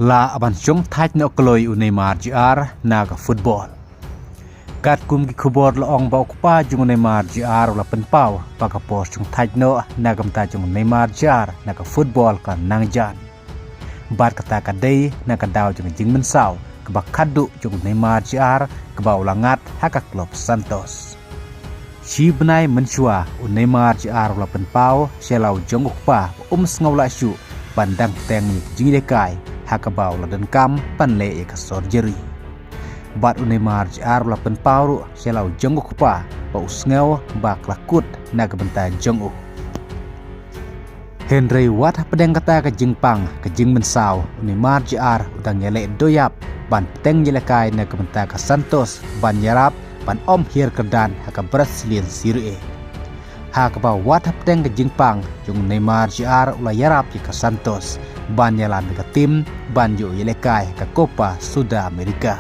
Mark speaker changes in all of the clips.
Speaker 1: La aban syong thaj no kloy u Neymar Jr naga football. Kat kum gi khubor la ong ba okpa jung Neymar Jr la penpau paka pos syong thaj no nagam ta jung Neymar Jr naga football kan nangjan. Bat kata kadai naga daw jung jing mensau keba kadu jung Neymar Jr keba ulangat haka klub Santos. Si benai mensua u Neymar Jr la penpau selau jung okpa sngawla syu pandang teng jing dekai hakabau la dan kam panle e ka surgery. Bat u Neymar Jr la penpau selau jung okpa pa usngaw ba klakut nagbenta jung Henry Watt pedang kata ke jingpang ke jing mensau Neymar Jr udang yele doyap ban teng jelekai nagbenta ka Santos ban yarap ban om hir kedan haka Brazilian Serie A. Hakaba Watt pedang ke jingpang jung Neymar Jr ula yarap ke Santos ban yalan ke tim ban yu yelekai ke Copa Sudamerika.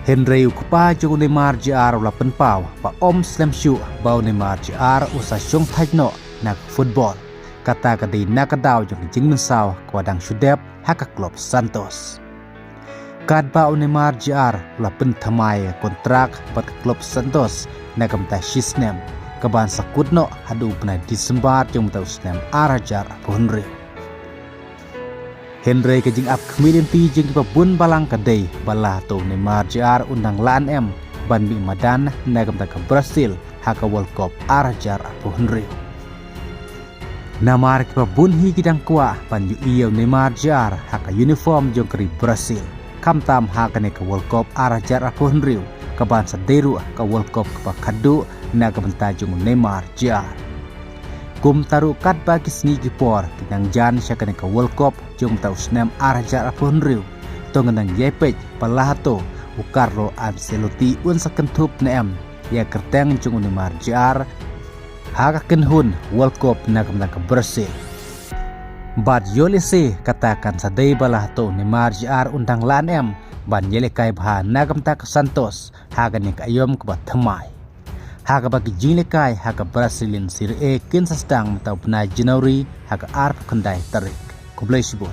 Speaker 1: Henry ukpa jung Neymar Jr ula penpau pa om slam syu bau Neymar Jr usa syong thajno nak football kata kadi nakadaw jung jing mensau kwadang sudep haka klub Santos. Kad bau Neymar Jr ula penthamai kontrak pat klub Santos nagam ta shisnem kaban sakutno hadu pna Disember jung ta usnem arajar Henry. Henry ke jing ap kemilin pi jing pabun balang kadai bala to Neymar Jr undang lan em ban bi madan nagam ta ke Brazil haka World Cup arajar Henry. Namar ke pabun hi gidang kwa ban yu iyo Neymar Jr haka uniform jong keri Brazil kam tam haka ne ke World Cup arajar Henry kaban saderu ke World Cup ke kadu nagam ta jong Neymar Jr. Kum taru kat bagi sni kipor kinang jan syakane ke World Cup jong tau snem arajar Henry tongenang yepej palahato u Carlo Ancelotti un sakentup neem ya kerteng jong Neymar Jr haka kenhun World Cup nagam ke Brazil. Bad yolese katakan sadai balahato Neymar Jr undang lan em ban yelekai bha nagam ta ke Santos haka ne ayom ke bathamai. Haka bagi jinglekai haka Brazilian Serie A kinsa sedang matau benai Januari haka arp kendai tarik. Kublai sibut.